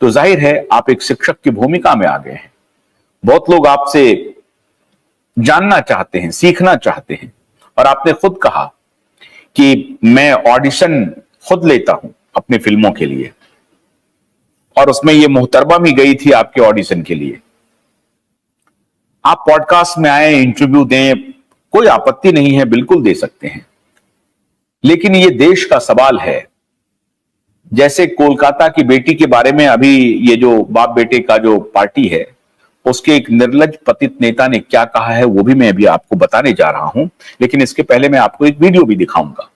तो जाहिर है आप एक शिक्षक की भूमिका में आ गए हैं। बहुत लोग आपसे जानना चाहते हैं, सीखना चाहते हैं, और आपने खुद कहा कि मैं ऑडिशन खुद लेता हूं अपनी फिल्मों के लिए, और उसमें ये मोहतरमा भी गई थी आपके ऑडिशन के लिए। आप पॉडकास्ट में आए, इंटरव्यू दें, कोई आपत्ति नहीं है, बिल्कुल दे सकते हैं। लेकिन ये देश का सवाल है। जैसे कोलकाता की बेटी के बारे में अभी ये जो बाप बेटे का जो पार्टी है, उसके एक निर्लज पतित नेता ने क्या कहा है वो भी मैं अभी आपको बताने जा रहा हूं। लेकिन इसके पहले मैं आपको एक वीडियो भी दिखाऊंगा।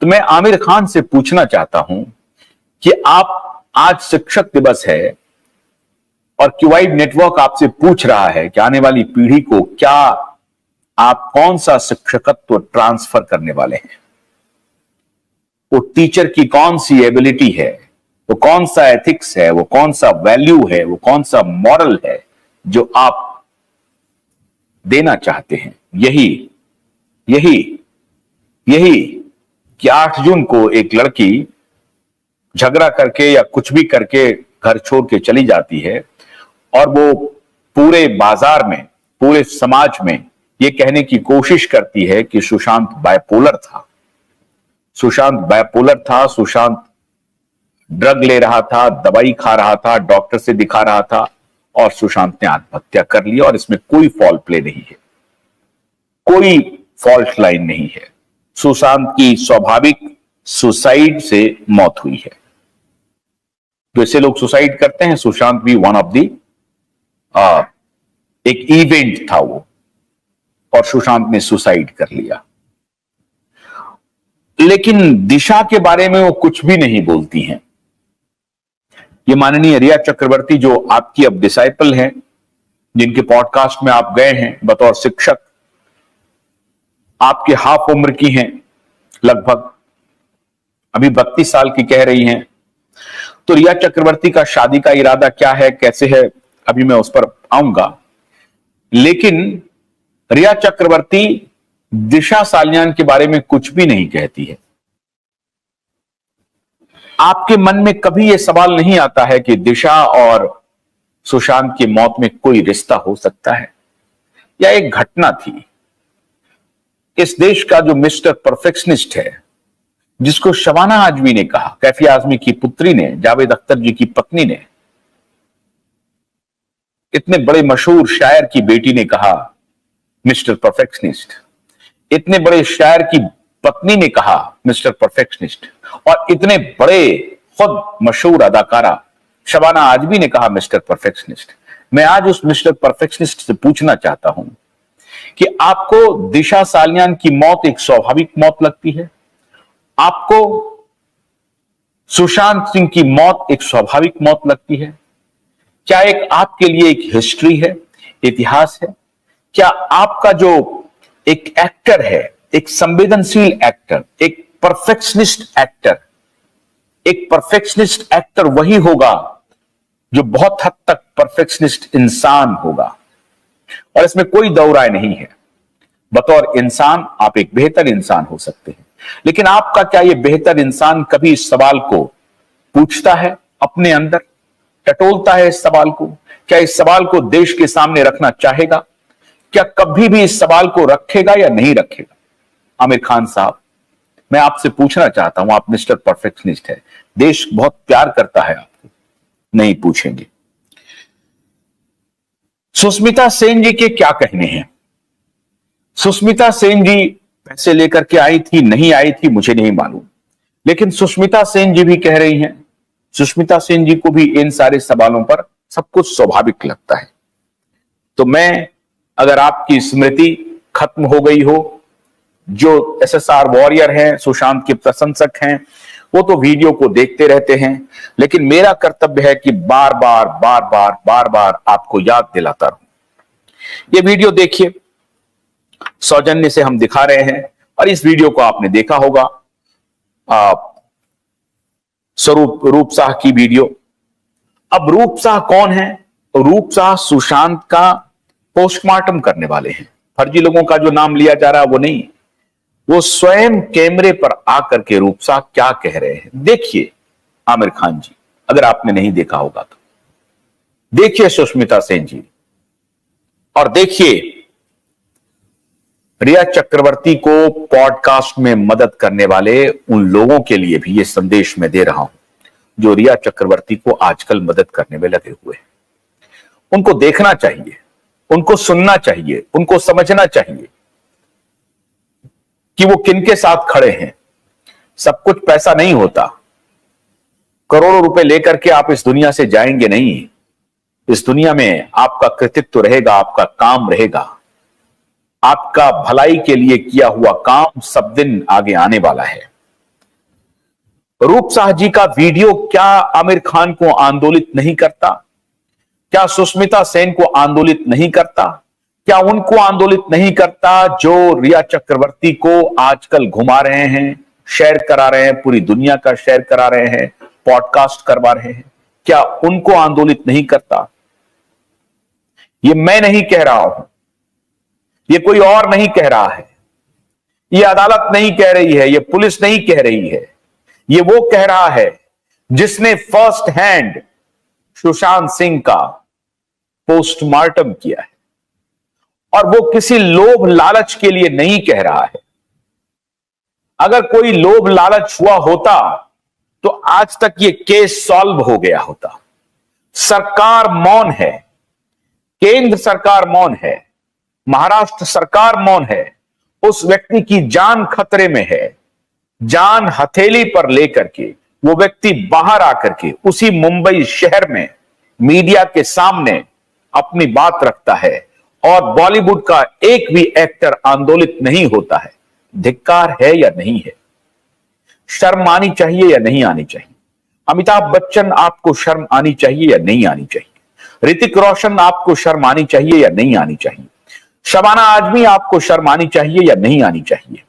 तो मैं आमिर खान से पूछना चाहता हूं कि आप, आज शिक्षक दिवस है और क्यूवाइड नेटवर्क आपसे पूछ रहा है कि आने वाली पीढ़ी को क्या आप कौन सा शिक्षकत्व ट्रांसफर करने वाले हैं, वो टीचर की कौन सी एबिलिटी है, वो कौन सा एथिक्स है, वो कौन सा वैल्यू है, वो कौन सा मॉरल है जो आप देना चाहते हैं। यही यही यही कि 8 जून को एक लड़की झगड़ा करके या कुछ भी करके घर छोड़ के चली जाती है, और वो पूरे बाजार में, पूरे समाज में ये कहने की कोशिश करती है कि सुशांत बायपोलर था, सुशांत बायपोलर था, सुशांत ड्रग ले रहा था, दवाई खा रहा था, डॉक्टर से दिखा रहा था, और सुशांत ने आत्महत्या कर ली। और इसमें कोई फॉल प्ले नहीं है, कोई फॉल्ट लाइन नहीं है। सुशांत की स्वाभाविक सुसाइड से मौत हुई है। तो ऐसे लोग सुसाइड करते हैं, सुशांत भी वन ऑफ दी एक इवेंट था वो, और सुशांत ने सुसाइड कर लिया। लेकिन दिशा के बारे में वो कुछ भी नहीं बोलती हैं। ये माननीय रिया चक्रवर्ती, जो आपकी अब डिसाइपल हैं, जिनके पॉडकास्ट में आप गए हैं बतौर शिक्षक, आपके हाफ उम्र की हैं, लगभग अभी 32 साल की कह रही हैं। तो रिया चक्रवर्ती का शादी का इरादा क्या है, कैसे है, अभी मैं उस पर आऊंगा। लेकिन रिया चक्रवर्ती दिशा सालियान के बारे में कुछ भी नहीं कहती है। आपके मन में कभी यह सवाल नहीं आता है कि दिशा और सुशांत की मौत में कोई रिश्ता हो सकता है, या एक घटना थी? इस देश का जो मिस्टर परफेक्शनिस्ट है, जिसको शबाना आजमी ने कहा, कैफी आजमी की पुत्री ने, जावेद अख्तर जी की पत्नी ने, इतने बड़े मशहूर शायर की बेटी ने कहा मिस्टर परफेक्शनिस्ट, इतने बड़े शायर की पत्नी ने कहा मिस्टर परफेक्शनिस्ट, और इतने बड़े खुद मशहूर अदाकारा शबाना आजमी ने कहा मिस्टर परफेक्शनिस्ट। मैं आज उस मिस्टर परफेक्शनिस्ट से पूछना चाहता हूं कि आपको दिशा सालियान की मौत एक स्वाभाविक मौत लगती है? आपको सुशांत सिंह की मौत एक स्वाभाविक मौत लगती है? क्या एक आपके लिए एक हिस्ट्री है, इतिहास है? क्या आपका जो एक एक्टर है, एक संवेदनशील एक्टर, एक परफेक्शनिस्ट एक्टर, एक परफेक्शनिस्ट एक्टर वही होगा जो बहुत हद तक परफेक्शनिस्ट इंसान होगा? और इसमें कोई दो राय नहीं है। बतौर इंसान आप एक बेहतर इंसान हो सकते हैं, लेकिन आपका क्या यह बेहतर इंसान कभी इस सवाल को पूछता है, अपने अंदर टटोलता है इस सवाल को? क्या इस सवाल को देश के सामने रखना चाहेगा? क्या कभी भी इस सवाल को रखेगा या नहीं रखेगा? आमिर खान साहब, मैं आपसे पूछना चाहता हूं, आप मिस्टर परफेक्शनिस्ट है, देश बहुत प्यार करता है आपको, नहीं पूछेंगे? सुष्मिता सेन जी के क्या कहने हैं? सुष्मिता सेन जी पैसे लेकर के आई थी, नहीं आई थी, मुझे नहीं मालूम, लेकिन सुष्मिता सेन जी भी कह रही हैं, सुष्मिता सेन जी को भी इन सारे सवालों पर सब कुछ स्वाभाविक लगता है। तो मैं, अगर आपकी स्मृति खत्म हो गई हो, जो एसएसआर वॉरियर हैं, सुशांत के प्रशंसक हैं, वो तो वीडियो को देखते रहते हैं, लेकिन मेरा कर्तव्य है कि बार बार बार बार बार बार आपको याद दिलाता रहूं। ये वीडियो देखिए, सौजन्य से हम दिखा रहे हैं, और इस वीडियो को आपने देखा होगा, स्वरूप रूप शाह की वीडियो। अब रूप शाह कौन है? रूप शाह सुशांत का पोस्टमार्टम करने वाले हैं। फर्जी लोगों का जो नाम लिया जा रहा है वो नहीं, वो स्वयं कैमरे पर आकर के रूप शाह क्या कह रहे हैं, देखिए आमिर खान जी। अगर आपने नहीं देखा होगा तो देखिए सुष्मिता सेन जी, और देखिए रिया चक्रवर्ती को पॉडकास्ट में मदद करने वाले उन लोगों के लिए भी यह संदेश मैं दे रहा हूं जो रिया चक्रवर्ती को आजकल मदद करने में लगे हुए हैं। उनको देखना चाहिए, उनको सुनना चाहिए, उनको समझना चाहिए कि वो किनके साथ खड़े हैं। सब कुछ पैसा नहीं होता। करोड़ों रुपए लेकर के आप इस दुनिया से जाएंगे नहीं। इस दुनिया में आपका कृतित्व रहेगा, आपका काम रहेगा, आपका भलाई के लिए किया हुआ काम सब दिन आगे आने वाला है। रूप साह जी का वीडियो क्या आमिर खान को आंदोलित नहीं करता? क्या सुष्मिता सेन को आंदोलित नहीं करता? क्या उनको आंदोलित नहीं करता जो रिया चक्रवर्ती को आजकल घुमा रहे हैं, शेयर करा रहे हैं, पूरी दुनिया का शेयर करा रहे हैं, पॉडकास्ट करवा रहे हैं? क्या उनको आंदोलित नहीं करता? ये मैं नहीं कह रहा हूं, ये कोई और नहीं कह रहा है, ये अदालत नहीं कह रही है, ये पुलिस नहीं कह रही है, ये वो कह रहा है जिसने फर्स्ट हैंड सुशांत सिंह का पोस्टमार्टम किया है। और वो किसी लोभ लालच के लिए नहीं कह रहा है। अगर कोई लोभ लालच हुआ होता तो आज तक ये केस सॉल्व हो गया होता। सरकार मौन है, केंद्र सरकार मौन है, महाराष्ट्र सरकार मौन है। उस व्यक्ति की जान खतरे में है, जान हथेली पर लेकर के वो व्यक्ति बाहर आकर के उसी मुंबई शहर में मीडिया के सामने अपनी बात रखता है और बॉलीवुड का एक भी एक्टर आंदोलित नहीं होता है। धिक्कार है या नहीं है? शर्म आनी चाहिए या नहीं आनी चाहिए? अमिताभ बच्चन आपको शर्म आनी चाहिए या नहीं आनी चाहिए? ऋतिक रोशन आपको शर्म आनी चाहिए या नहीं आनी चाहिए? शबाना आजमी आपको शर्म आनी चाहिए या नहीं आनी चाहिए?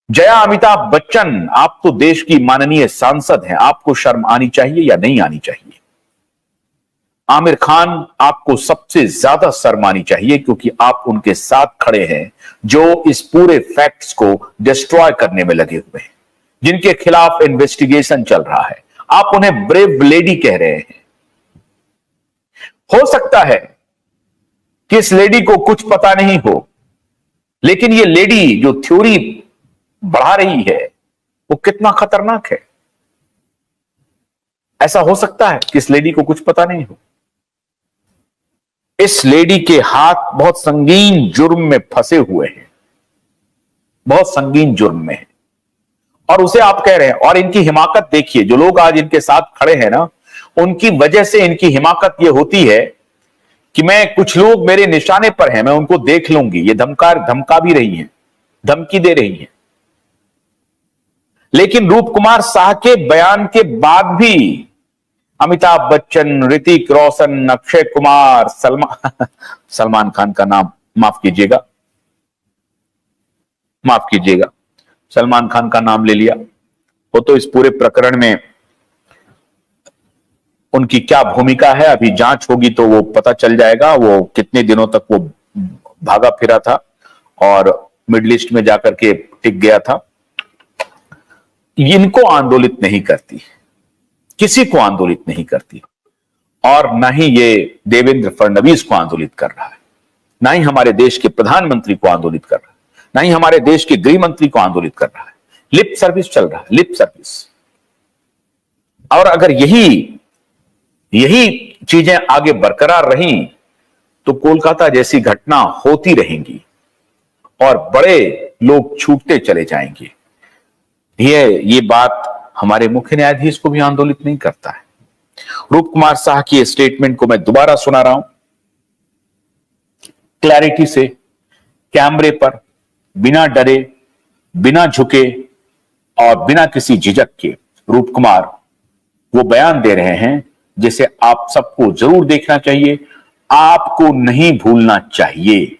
जया अमिताभ बच्चन, आप तो देश की माननीय सांसद हैं, आपको शर्म आनी चाहिए या नहीं आनी चाहिए? आमिर खान, आपको सबसे ज्यादा शर्म आनी चाहिए क्योंकि आप उनके साथ खड़े हैं जो इस पूरे फैक्ट्स को डिस्ट्रॉय करने में लगे हुए हैं, जिनके खिलाफ इन्वेस्टिगेशन चल रहा है। आप उन्हें ब्रेव लेडी कह रहे हैं। हो सकता है कि इस लेडी को कुछ पता नहीं हो, लेकिन ये लेडी जो थ्योरी बढ़ा रही है वो कितना खतरनाक है। ऐसा हो सकता है कि इस लेडी को कुछ पता नहीं हो। इस लेडी के हाथ बहुत संगीन जुर्म में फंसे हुए हैं, बहुत संगीन जुर्म में है, और उसे आप कह रहे हैं। और इनकी हिमाकत देखिए, जो लोग आज इनके साथ खड़े हैं ना, उनकी वजह से इनकी हिमाकत यह होती है कि मैं, कुछ लोग मेरे निशाने पर हैं, मैं उनको देख लूंगी। ये धमका भी रही हैं, धमकी दे रही हैं। लेकिन रूप कुमार साह के बयान के बाद भी अमिताभ बच्चन, ऋतिक रोशन, अक्षय कुमार, सलमान खान का नाम माफ कीजिएगा, सलमान खान का नाम ले लिया। वो तो इस पूरे प्रकरण में उनकी क्या भूमिका है अभी जांच होगी तो वो पता चल जाएगा। वो कितने दिनों तक वो भागा फिरा था और मिडिल ईस्ट में जाकर के टिक गया था। इनको आंदोलित नहीं करती, किसी को आंदोलित नहीं करती, और ना ही ये देवेंद्र फडणवीस को आंदोलित कर रहा है, ना ही हमारे देश के प्रधानमंत्री को आंदोलित कर रहा है, ना ही हमारे देश के गृह मंत्री को आंदोलित कर रहा है। लिप सर्विस चल रहा है, लिप सर्विस। और अगर यही चीजें आगे बरकरार रही तो कोलकाता जैसी घटना होती रहेंगी और बड़े लोग छूटते चले जाएंगे। ये बात हमारे मुख्य न्यायाधीश को भी आंदोलित नहीं करता है। रूप कुमार साह की स्टेटमेंट को मैं दोबारा सुना रहा हूं, क्लैरिटी से, कैमरे पर, बिना डरे, बिना झुके और बिना किसी झिझक के रूप कुमार वो बयान दे रहे हैं जिसे आप सबको जरूर देखना चाहिए, आपको नहीं भूलना चाहिए।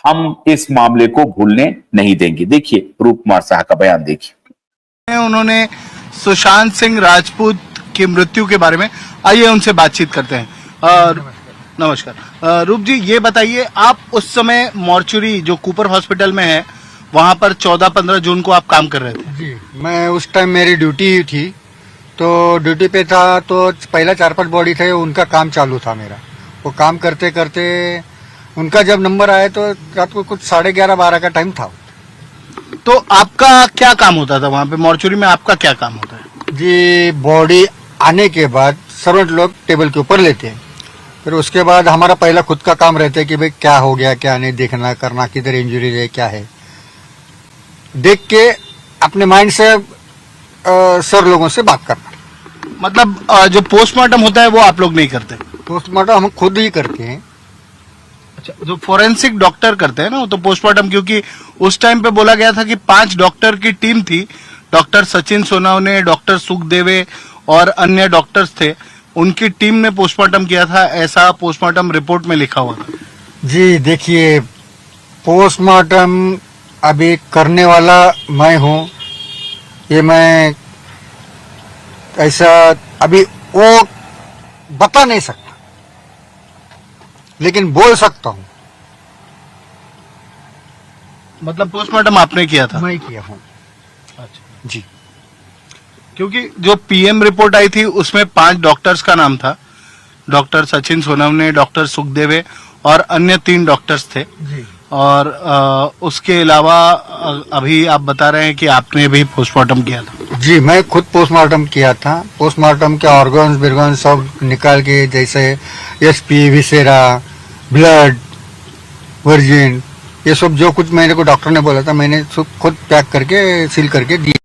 हम इस मामले को भूलने नहीं देंगे। देखिए रूप कुमार साह का बयान देखिए। उन्होंने सुशांत सिंह राजपूत की मृत्यु के बारे में, आइए उनसे बातचीत करते हैं। नमस्कार रूप जी, ये बताइए, आप उस समय मॉर्चुरी जो कूपर हॉस्पिटल में है वहां पर 14-15 जून को आप काम कर रहे थे? जी, मैं उस टाइम मेरी ड्यूटी थी, तो ड्यूटी पे था तो पहला 4-5 बॉडी थे, उनका काम चालू था मेरा। वो काम करते करते उनका जब नंबर आया तो रात को कुछ 11:30-12 का टाइम था। तो आपका क्या काम होता था वहाँ पे मॉर्चुरी में, आपका क्या काम होता है? जी, बॉडी आने के बाद सर्वेंट लोग टेबल के ऊपर लेते हैं, फिर उसके बाद हमारा पहला खुद का काम रहता है कि भाई क्या हो गया क्या नहीं, देखना करना, किधर इंजरी है क्या है, देख के अपने माइंड से सर लोगों से बात करना। मतलब जो पोस्टमार्टम होता है वो आप लोग नहीं करते? पोस्टमार्टम हम खुद ही करते हैं। अच्छा, जो फोरेंसिक डॉक्टर करते हैं ना, वो तो पोस्टमार्टम, क्योंकि उस टाइम पे बोला गया था कि 5 डॉक्टर की टीम थी, डॉक्टर सचिन सोनावने, डॉक्टर सुखदेवे और अन्य डॉक्टर्स थे, उनकी टीम ने पोस्टमार्टम किया था, ऐसा पोस्टमार्टम रिपोर्ट में लिखा हुआ था। जी देखिए, पोस्टमार्टम अभी करने वाला मैं हूँ, ये मैं ऐसा अभी वो बता नहीं सकता, लेकिन बोल सकता हूँ मतलब पोस्टमार्टम आपने किया था? मैं किया हूँ। अच्छा जी, क्योंकि जो पीएम रिपोर्ट आई थी उसमें 5 डॉक्टर्स का नाम था, डॉक्टर सचिन सोनावने, डॉक्टर सुखदेवे और अन्य 3 डॉक्टर्स थे। जी, और उसके अलावा अभी आप बता रहे हैं कि आपने भी पोस्टमार्टम किया था। जी, मैं खुद पोस्टमार्टम किया था। पोस्टमार्टम के ऑर्गन्स बिर्गन्स सब निकाल के, जैसे एसपी, विसेरा, ब्लड, वर्जिन, ये सब जो कुछ मेरे को डॉक्टर ने बोला था मैंने सब खुद पैक करके सील करके दिया।